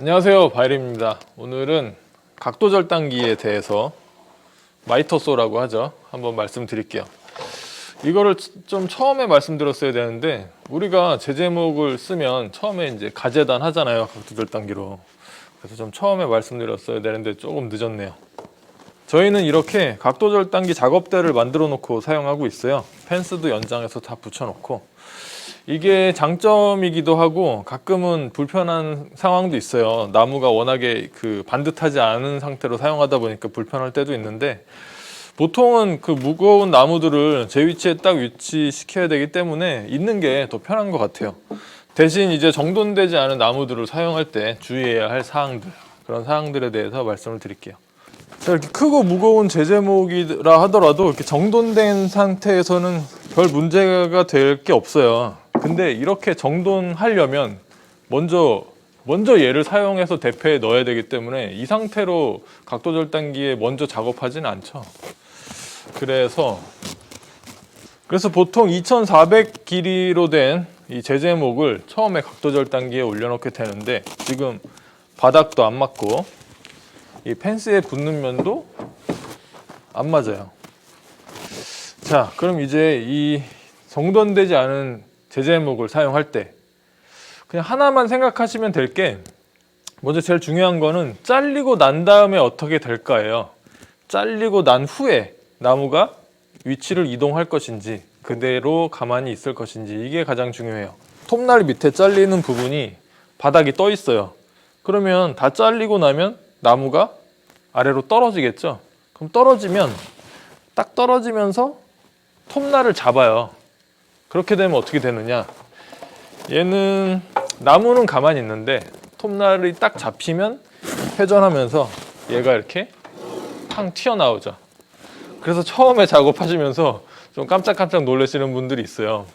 안녕하세요, 바이림입니다. 오늘은 각도 절단기에 대해서 마이터소라고 하죠. 한번 말씀드릴게요. 이거를 좀 처음에 말씀드렸어야 되는데 우리가 제제목을 쓰면 처음에 이제 가재단 하잖아요, 각도 절단기로. 그래서 좀 처음에 말씀드렸어야 되는데 조금 늦었네요. 저희는 이렇게 각도 절단기 작업대를 만들어 놓고 사용하고 있어요. 펜스도 연장해서 다 붙여 놓고. 이게 장점이기도 하고 가끔은 불편한 상황도 있어요. 나무가 워낙에 반듯하지 않은 상태로 사용하다 보니까 불편할 때도 있는데, 보통은 그 무거운 나무들을 제 위치에 딱 위치시켜야 되기 때문에 있는 게 더 편한 것 같아요. 대신 이제 정돈되지 않은 나무들을 사용할 때 주의해야 할 사항들, 그런 사항들에 대해서 말씀을 드릴게요. 자, 이렇게 크고 무거운 제제목이라 하더라도 이렇게 정돈된 상태에서는 별 문제가 될 게 없어요. 근데 이렇게 정돈하려면 먼저 얘를 사용해서 대패에 넣어야 되기 때문에 이 상태로 각도 절단기에 먼저 작업하지는 않죠. 그래서 보통 2400 길이로 된 이 제제목을 처음에 각도 절단기에 올려놓게 되는데, 지금 바닥도 안 맞고 이 펜스에 붙는 면도 안 맞아요. 자, 그럼 이제 이 정돈되지 않은 제제목을 사용할 때 그냥 하나만 생각하시면 될 게, 먼저 제일 중요한 거는 잘리고 난 다음에 어떻게 될까예요. 잘리고 난 후에 나무가 위치를 이동할 것인지 그대로 가만히 있을 것인지, 이게 가장 중요해요. 톱날 밑에 잘리는 부분이 바닥이 떠 있어요. 그러면 다 잘리고 나면 나무가 아래로 떨어지겠죠. 그럼 딱 떨어지면서 톱날을 잡아요. 그렇게 되면 어떻게 되느냐, 얘는 나무는 가만히 있는데 톱날이 딱 잡히면 회전하면서 얘가 이렇게 팡 튀어나오죠. 그래서 처음에 작업하시면서 좀 깜짝깜짝 놀라시는 분들이 있어요.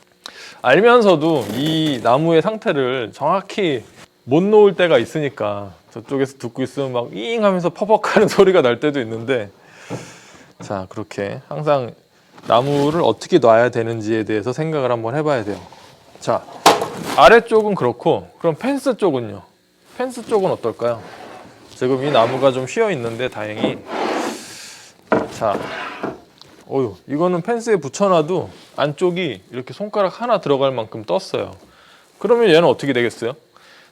알면서도 이 나무의 상태를 정확히 못 놓을 때가 있으니까 저쪽에서 듣고 있으면 막 잉 하면서 퍼벅하는 소리가 날 때도 있는데, 자, 그렇게 항상 나무를 어떻게 놔야 되는지에 대해서 생각을 한번 해봐야 돼요. 자, 아래쪽은 그렇고, 그럼 펜스 쪽은요? 펜스 쪽은 어떨까요? 지금 이 나무가 좀 휘어 있는데 다행히, 자, 이거는 펜스에 붙여놔도 안쪽이 이렇게 손가락 하나 들어갈 만큼 떴어요. 그러면 얘는 어떻게 되겠어요?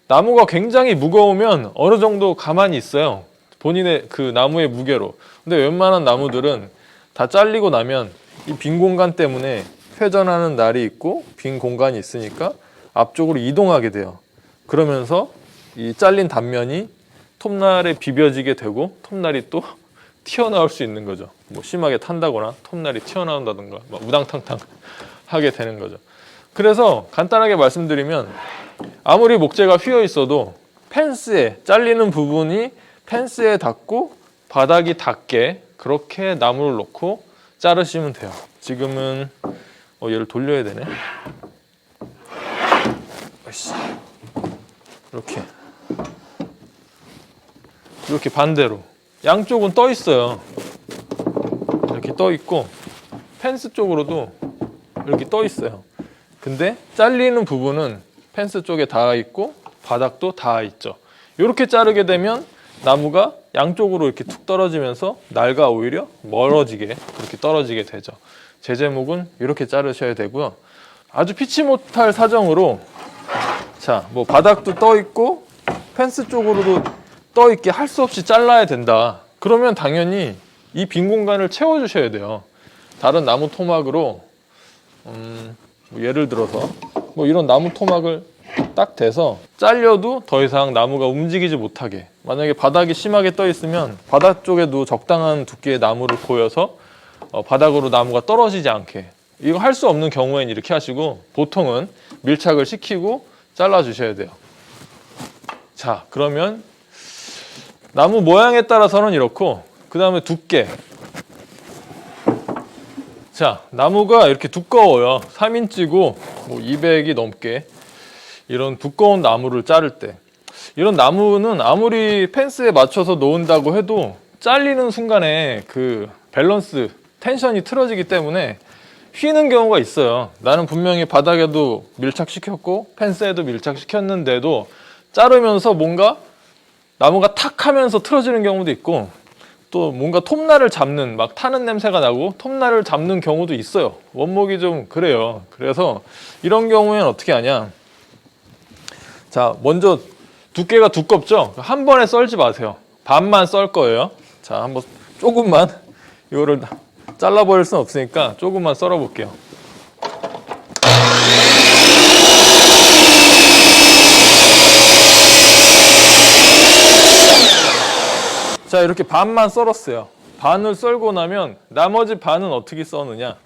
나무가 굉장히 무거우면 어느 정도 가만히 있어요, 본인의 그 나무의 무게로. 근데 웬만한 나무들은 다 잘리고 나면 이 빈 공간 때문에 회전하는 날이 있고 빈 공간이 있으니까 앞쪽으로 이동하게 돼요. 그러면서 이 잘린 단면이 톱날에 비벼지게 되고 톱날이 또 튀어나올 수 있는 거죠. 뭐 심하게 탄다거나 톱날이 튀어나온다든가 막 우당탕탕 하게 되는 거죠. 그래서 간단하게 말씀드리면, 아무리 목재가 휘어 있어도 펜스에 잘리는 부분이 펜스에 닿고 바닥이 닿게 그렇게 나무를 놓고 자르시면 돼요. 지금은 얘를 돌려야 되네. 이렇게 반대로 양쪽은 떠 있어요. 이렇게 떠 있고 펜스 쪽으로도 이렇게 떠 있어요. 근데 잘리는 부분은 펜스 쪽에 닿아 있고 바닥도 닿아 있죠. 이렇게 자르게 되면 나무가 양쪽으로 이렇게 툭 떨어지면서 날과 오히려 멀어지게 그렇게 떨어지게 되죠. 제제목은 이렇게 자르셔야 되고요. 아주 피치 못할 사정으로, 자, 뭐 바닥도 떠 있고 펜스 쪽으로도 떠 있게 할 수 없이 잘라야 된다. 그러면 당연히 이 빈 공간을 채워 주셔야 돼요. 다른 나무 토막으로 뭐 예를 들어서 뭐 이런 나무 토막을 딱 대서 잘려도 더 이상 나무가 움직이지 못하게, 만약에 바닥이 심하게 떠 있으면 바닥 쪽에도 적당한 두께의 나무를 고여서 바닥으로 나무가 떨어지지 않게, 이거 할 수 없는 경우에는 이렇게 하시고 보통은 밀착을 시키고 잘라 주셔야 돼요. 자, 그러면 나무 모양에 따라서는 이렇고, 그 다음에 두께. 자, 나무가 이렇게 두꺼워요. 3인치고 뭐 200이 넘게, 이런 두꺼운 나무를 자를 때, 이런 나무는 아무리 펜스에 맞춰서 놓은다고 해도 잘리는 순간에 그 밸런스, 텐션이 틀어지기 때문에 휘는 경우가 있어요. 나는 분명히 바닥에도 밀착시켰고 펜스에도 밀착시켰는데도 자르면서 뭔가 나무가 탁 하면서 틀어지는 경우도 있고, 또 뭔가 톱날을 잡는, 막 타는 냄새가 나고 톱날을 잡는 경우도 있어요. 원목이 좀 그래요. 그래서 이런 경우에는 어떻게 하냐. 자, 먼저 두께가 두껍죠? 한 번에 썰지 마세요. 반만 썰 거예요. 자, 한번 조금만, 이거를 잘라버릴 수는 없으니까 조금만 썰어 볼게요. 자, 이렇게 반만 썰었어요. 반을 썰고 나면 나머지 반은 어떻게 써느냐.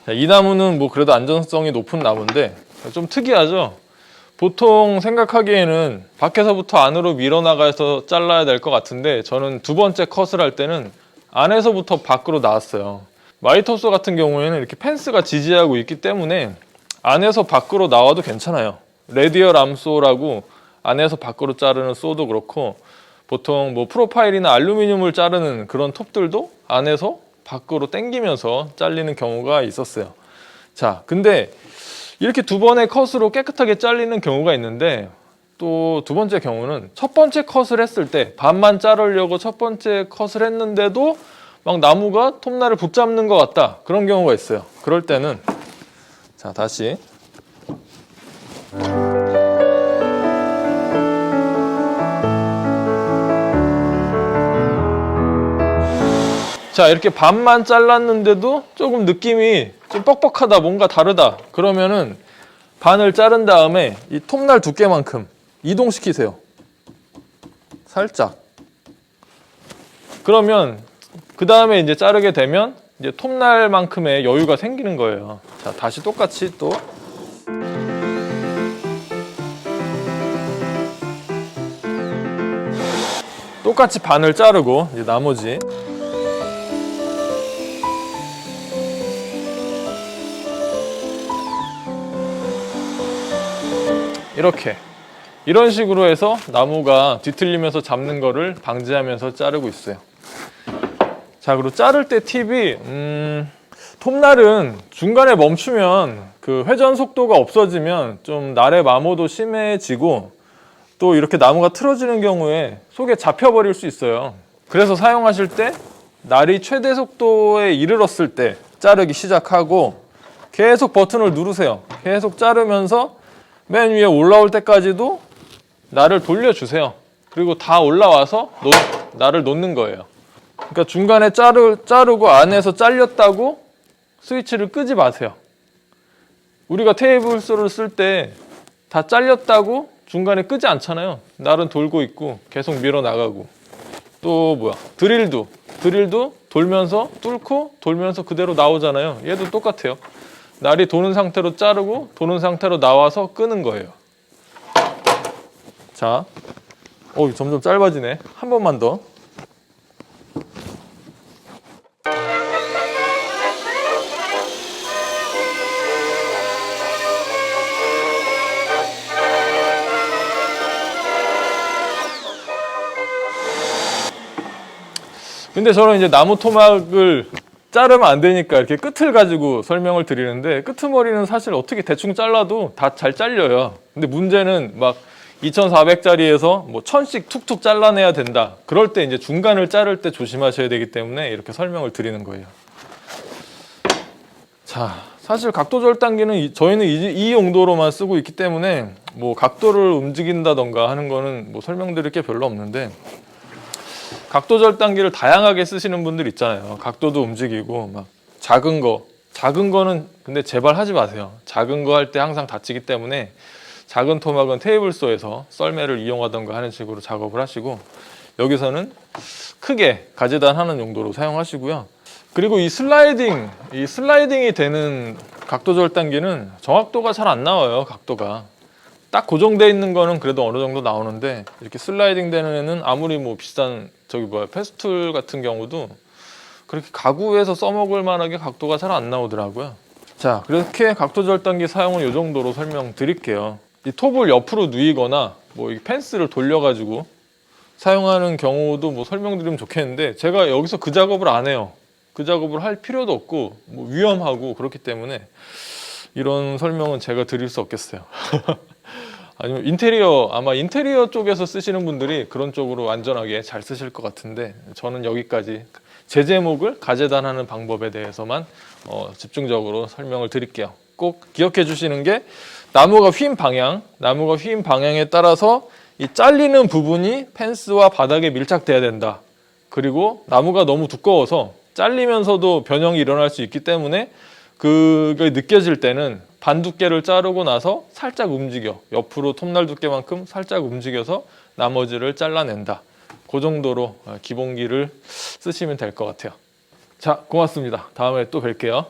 자, 이 나무는 뭐 그래도 안전성이 높은 나무인데 좀 특이하죠. 보통 생각하기에는 밖에서부터 안으로 밀어나가서 잘라야 될 것 같은데, 저는 두 번째 컷을 할 때는 안에서부터 밖으로 나왔어요. 마이토소 같은 경우에는 이렇게 펜스가 지지하고 있기 때문에 안에서 밖으로 나와도 괜찮아요. 레디얼 암소라고 안에서 밖으로 자르는 소도 그렇고, 보통 뭐 프로파일이나 알루미늄을 자르는 그런 톱들도 안에서 밖으로 당기면서 잘리는 경우가 있었어요. 자, 근데 이렇게 두 번의 컷으로 깨끗하게 잘리는 경우가 있는데, 또 두 번째 경우는 첫 번째 컷을 했을 때 반만 자르려고 첫 번째 컷을 했는데도 막 나무가 톱날을 붙잡는 것 같다, 그런 경우가 있어요. 그럴 때는 자, 다시 자, 이렇게 반만 잘랐는데도 조금 느낌이 좀 뻑뻑하다, 뭔가 다르다, 그러면은 반을 자른 다음에 이 톱날 두께만큼 이동시키세요. 살짝. 그러면 그 다음에 이제 자르게 되면 이제 톱날만큼의 여유가 생기는 거예요. 자, 다시 똑같이 또 똑같이 반을 자르고 이제 나머지 이렇게 이런 식으로 해서 나무가 뒤틀리면서 잡는 거를 방지하면서 자르고 있어요. 자, 그리고 자를 때 팁이 톱날은 중간에 멈추면 그 회전 속도가 없어지면 좀 날의 마모도 심해지고, 또 이렇게 나무가 틀어지는 경우에 속에 잡혀버릴 수 있어요. 그래서 사용하실 때 날이 최대 속도에 이르렀을 때 자르기 시작하고 계속 버튼을 누르세요. 계속 자르면서 맨 위에 올라올 때까지도 날을 돌려주세요. 그리고 다 올라와서 날을 놓는 거예요. 그러니까 중간에 자르고 안에서 잘렸다고 스위치를 끄지 마세요. 우리가 테이블 소를 쓸 때 다 잘렸다고 중간에 끄지 않잖아요. 날은 돌고 있고 계속 밀어 나가고. 또 뭐야, 드릴도 돌면서 뚫고 돌면서 그대로 나오잖아요. 얘도 똑같아요. 날이 도는 상태로 자르고 도는 상태로 나와서 끄는 거예요. 자, 점점 짧아지네. 한 번만 더. 근데 저는 이제 나무 토막을 자르면 안 되니까 이렇게 끝을 가지고 설명을 드리는데, 끄트머리는 사실 어떻게 대충 잘라도 다 잘 잘려요. 근데 문제는 막 2,400짜리에서 뭐 1,000씩 툭툭 잘라내야 된다. 그럴 때 이제 중간을 자를 때 조심하셔야 되기 때문에 이렇게 설명을 드리는 거예요. 자, 사실 각도 절단기는 저희는 이 용도로만 쓰고 있기 때문에 뭐 각도를 움직인다던가 하는 거는 뭐 설명드릴 게 별로 없는데, 각도 절단기를 다양하게 쓰시는 분들 있잖아요. 각도도 움직이고 막 작은 거는 근데 제발 하지 마세요. 작은 거 할 때 항상 다치기 때문에 작은 토막은 테이블소에서 썰매를 이용하던가 하는 식으로 작업을 하시고, 여기서는 크게 가재단하는 용도로 사용하시고요. 그리고 이 슬라이딩이 되는 각도 절단기는 정확도가 잘 안 나와요. 각도가 딱 고정되어 있는 거는 그래도 어느 정도 나오는데, 이렇게 슬라이딩 되는 애는 아무리 뭐 비싼 패스툴 같은 경우도 그렇게 가구에서 써먹을 만하게 각도가 잘 안 나오더라고요. 자, 그렇게 각도 절단기 사용은 이 정도로 설명드릴게요. 이 톱을 옆으로 누이거나 뭐 이 펜스를 돌려가지고 사용하는 경우도 뭐 설명드리면 좋겠는데, 제가 여기서 그 작업을 안 해요. 그 작업을 할 필요도 없고 뭐 위험하고 그렇기 때문에 이런 설명은 제가 드릴 수 없겠어요. 아니면 아마 인테리어 쪽에서 쓰시는 분들이 그런 쪽으로 안전하게 잘 쓰실 것 같은데, 저는 여기까지 제제목을 가재단하는 방법에 대해서만 집중적으로 설명을 드릴게요. 꼭 기억해 주시는 게, 나무가 휜 방향에 따라서 이 잘리는 부분이 펜스와 바닥에 밀착돼야 된다. 그리고 나무가 너무 두꺼워서 잘리면서도 변형이 일어날 수 있기 때문에 그게 느껴질 때는 반 두께를 자르고 나서 살짝 움직여, 옆으로 톱날 두께만큼 살짝 움직여서 나머지를 잘라낸다. 그 정도로 기본기를 쓰시면 될 것 같아요. 자, 고맙습니다. 다음에 또 뵐게요.